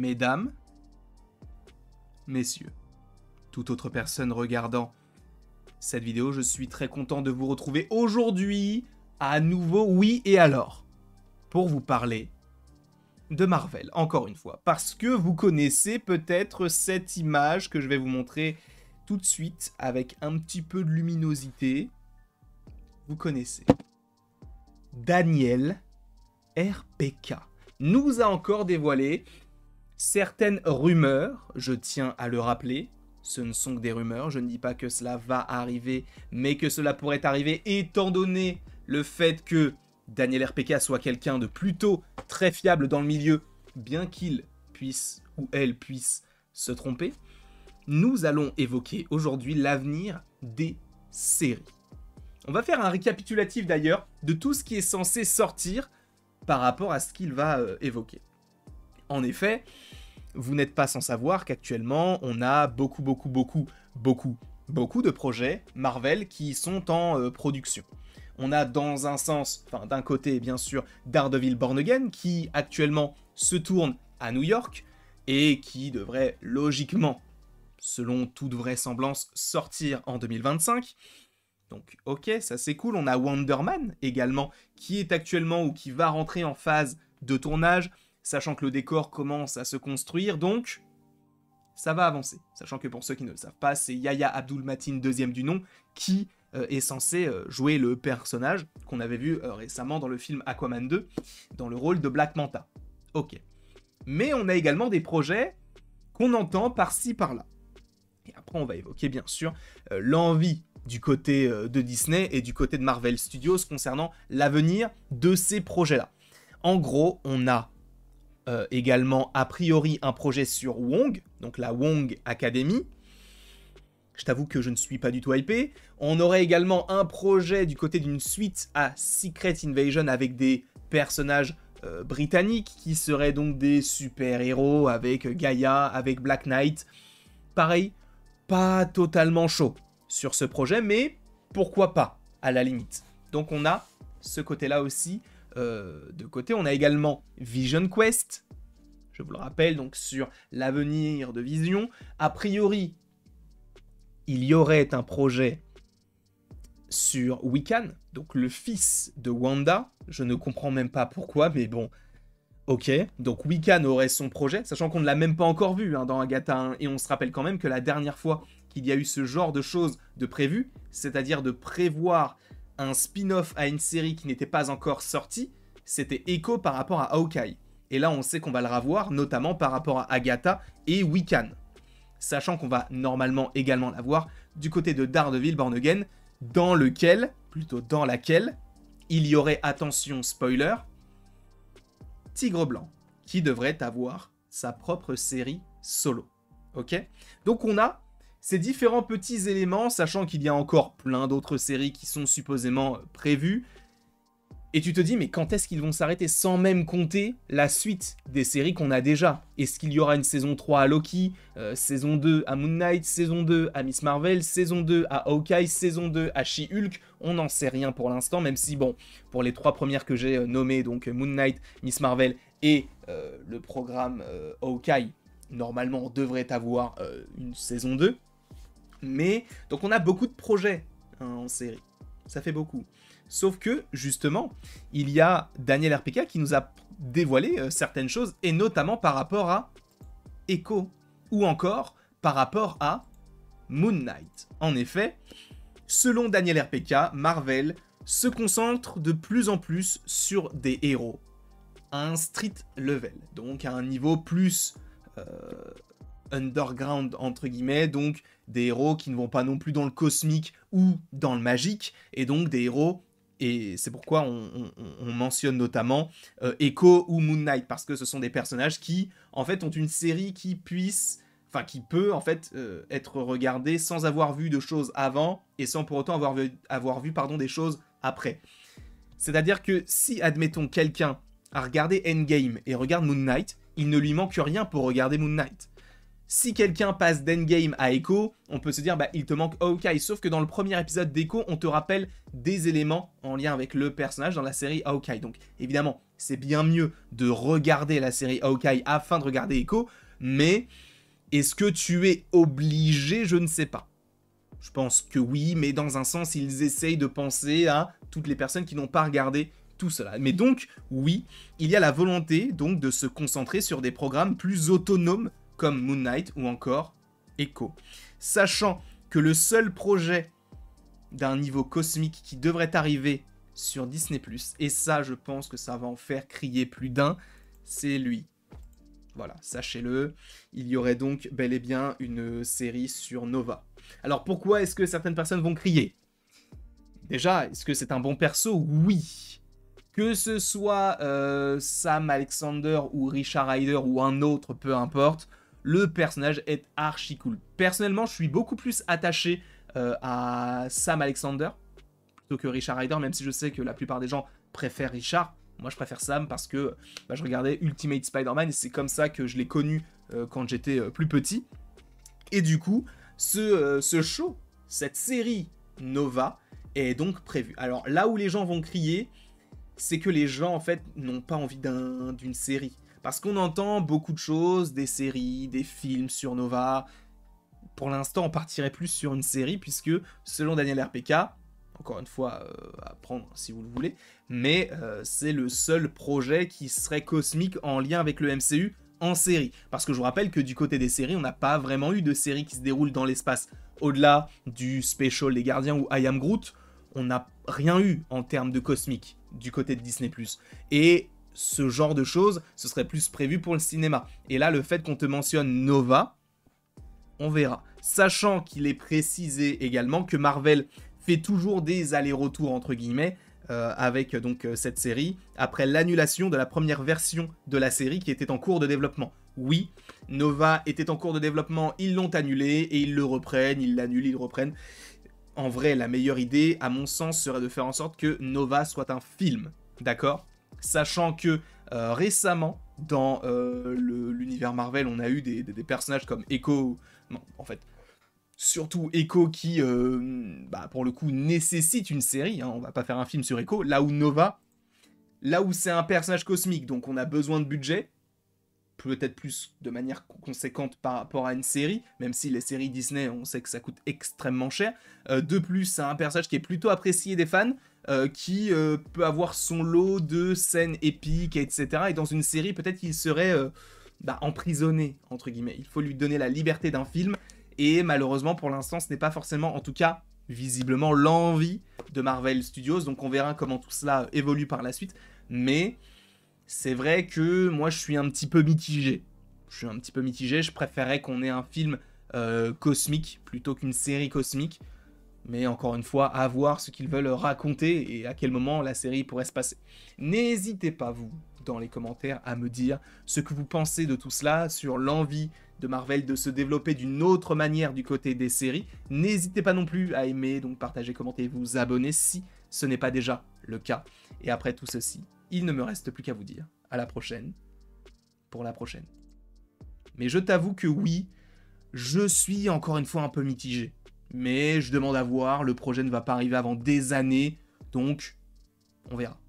Mesdames, messieurs, toute autre personne regardant cette vidéo, je suis très content de vous retrouver aujourd'hui, à nouveau, oui et alors, pour vous parler de Marvel, encore une fois, parce que vous connaissez peut-être cette image que je vais vous montrer tout de suite avec un petit peu de luminosité. Vous connaissez. Daniel RPK nous a encore dévoilé certaines rumeurs, je tiens à le rappeler, ce ne sont que des rumeurs, je ne dis pas que cela va arriver, mais que cela pourrait arriver étant donné le fait que Daniel RPK soit quelqu'un de plutôt très fiable dans le milieu, bien qu'il puisse ou elle puisse se tromper. Nous allons évoquer aujourd'hui l'avenir des séries. On va faire un récapitulatif d'ailleurs de tout ce qui est censé sortir par rapport à ce qu'il va évoquer. En effet, vous n'êtes pas sans savoir qu'actuellement, on a beaucoup de projets Marvel qui sont en production. On a dans un sens, enfin d'un côté bien sûr, Daredevil Born Again qui actuellement se tourne à New York et qui devrait logiquement, selon toute vraisemblance, sortir en 2025. Donc ok, ça c'est cool. On a Wonder Man également qui est actuellement ou qui va rentrer en phase de tournage, sachant que le décor commence à se construire, donc ça va avancer. Sachant que pour ceux qui ne le savent pas, c'est Yahya Abdul-Mateen, deuxième du nom, qui est censé jouer le personnage qu'on avait vu récemment dans le film Aquaman 2, dans le rôle de Black Manta. Ok. Mais on a également des projets qu'on entend par-ci, par-là. Et après, on va évoquer bien sûr l'envie du côté de Disney et du côté de Marvel Studios concernant l'avenir de ces projets-là. En gros, on a également a priori un projet sur Wong, donc la Wong Academy. Je t'avoue que je ne suis pas du tout hypé. On aurait également un projet du côté d'une suite à Secret Invasion avec des personnages britanniques qui seraient donc des super-héros avec Gaïa, avec Black Knight. Pareil, pas totalement chaud sur ce projet, mais pourquoi pas, à la limite. Donc on a ce côté-là aussi de côté. On a également Vision Quest, je vous le rappelle, donc sur l'avenir de Vision. A priori, il y aurait un projet sur Wiccan, donc le fils de Wanda. Je ne comprends même pas pourquoi, mais bon, ok. Donc Wiccan aurait son projet, sachant qu'on ne l'a même pas encore vu dans Agatha 1, et on se rappelle quand même que la dernière fois qu'il y a eu ce genre de choses de prévu, c'est-à-dire de prévoir un spin-off à une série qui n'était pas encore sortie, c'était Echo par rapport à Hawkeye. Et là, on sait qu'on va le revoir, notamment par rapport à Agatha et Wiccan. Sachant qu'on va normalement également la voir du côté de Daredevil Born Again, dans laquelle, il y aurait, attention spoiler, Tigre Blanc, qui devrait avoir sa propre série solo. Ok ? Donc on a ces différents petits éléments, sachant qu'il y a encore plein d'autres séries qui sont supposément prévues. Et tu te dis, mais quand est-ce qu'ils vont s'arrêter sans même compter la suite des séries qu'on a déjà? Est-ce qu'il y aura une saison 3 à Loki, saison 2 à Moon Knight, saison 2 à Miss Marvel, saison 2 à Hawkeye, saison 2 à She-Hulk? On n'en sait rien pour l'instant, même si, bon, pour les 3 premières que j'ai nommées, donc Moon Knight, Miss Marvel et le programme Hawkeye, normalement on devrait avoir une saison 2. Mais, donc on a beaucoup de projets en série, ça fait beaucoup. Sauf que, justement, il y a Daniel RPK qui nous a dévoilé certaines choses, et notamment par rapport à Echo, ou encore par rapport à Moon Knight. En effet, selon Daniel RPK, Marvel se concentre de plus en plus sur des héros à un street level, donc à un niveau plus underground, entre guillemets, donc des héros qui ne vont pas non plus dans le cosmique ou dans le magique, et donc des héros. Et c'est pourquoi on mentionne notamment Echo ou Moon Knight, parce que ce sont des personnages qui, en fait, ont une série qui peut, en fait, être regardée sans avoir vu de choses avant, et sans pour autant avoir vu des choses après. C'est-à-dire que si, admettons, quelqu'un a regardé Endgame et regarde Moon Knight, il ne lui manque rien pour regarder Moon Knight. Si quelqu'un passe d'Endgame à Echo, on peut se dire bah il te manque Hawkeye, sauf que dans le premier épisode d'Echo, on te rappelle des éléments en lien avec le personnage dans la série Hawkeye. Donc évidemment, c'est bien mieux de regarder la série Hawkeye afin de regarder Echo, mais est-ce que tu es obligé? Je ne sais pas. Je pense que oui, mais dans un sens, ils essayent de penser à toutes les personnes qui n'ont pas regardé tout cela. Mais donc, oui, il y a la volonté donc de se concentrer sur des programmes plus autonomes comme Moon Knight ou encore Echo. Sachant que le seul projet d'un niveau cosmique qui devrait arriver sur Disney+, et ça, je pense que ça va en faire crier plus d'un, c'est lui. Voilà, sachez-le, il y aurait donc bel et bien une série sur Nova. Alors pourquoi est-ce que certaines personnes vont crier? Déjà, est-ce que c'est un bon perso? Oui. Que ce soit Sam Alexander ou Richard Rider ou un autre, peu importe, le personnage est archi cool. Personnellement, je suis beaucoup plus attaché à Sam Alexander plutôt que Richard Rider, même si je sais que la plupart des gens préfèrent Richard. Moi, je préfère Sam parce que je regardais Ultimate Spider-Man et c'est comme ça que je l'ai connu quand j'étais plus petit. Et du coup, ce show, cette série Nova, est donc prévu. Alors là où les gens vont crier, c'est que les gens en fait n'ont pas envie d'une série. Parce qu'on entend beaucoup de choses, des séries, des films sur Nova. Pour l'instant, on partirait plus sur une série, puisque selon Daniel RPK, encore une fois, à prendre si vous le voulez, mais c'est le seul projet qui serait cosmique en lien avec le MCU en série. Parce que je vous rappelle que du côté des séries, on n'a pas vraiment eu de série qui se déroule dans l'espace. Au-delà du special Les Gardiens ou I Am Groot, on n'a rien eu en termes de cosmique du côté de Disney+. Et ce genre de choses, ce serait plus prévu pour le cinéma. Et là, le fait qu'on te mentionne Nova, on verra. Sachant qu'il est précisé également que Marvel fait toujours des allers-retours, entre guillemets, avec donc cette série, après l'annulation de la première version de la série qui était en cours de développement. Oui, Nova était en cours de développement, ils l'ont annulé, et ils le reprennent, ils l'annulent, ils le reprennent. En vrai, la meilleure idée, à mon sens, serait de faire en sorte que Nova soit un film, d'accord? Sachant que récemment, dans l'univers Marvel, on a eu des personnages comme Echo, non, en fait, surtout Echo qui, pour le coup, nécessite une série, hein, on va pas faire un film sur Echo, là où Nova, là où c'est un personnage cosmique, donc on a besoin de budget, peut-être plus de manière conséquente par rapport à une série, même si les séries Disney, on sait que ça coûte extrêmement cher. De plus, c'est un personnage qui est plutôt apprécié des fans, qui peut avoir son lot de scènes épiques, etc. Et dans une série, peut-être qu'il serait emprisonné, entre guillemets. Il faut lui donner la liberté d'un film, et malheureusement, pour l'instant, ce n'est pas forcément, en tout cas, visiblement, l'envie de Marvel Studios. Donc on verra comment tout cela évolue par la suite, mais c'est vrai que moi je suis un petit peu mitigé. Je préférerais qu'on ait un film cosmique plutôt qu'une série cosmique. Mais encore une fois, à voir ce qu'ils veulent raconter et à quel moment la série pourrait se passer. N'hésitez pas, vous, dans les commentaires, à me dire ce que vous pensez de tout cela, sur l'envie de Marvel de se développer d'une autre manière du côté des séries. N'hésitez pas non plus à aimer, donc partager, commenter, vous abonner si ce n'est pas déjà le cas. Et après tout ceci, il ne me reste plus qu'à vous dire à la prochaine, pour la prochaine. Mais je t'avoue que oui, je suis encore une fois un peu mitigé. Mais je demande à voir, le projet ne va pas arriver avant des années, donc on verra.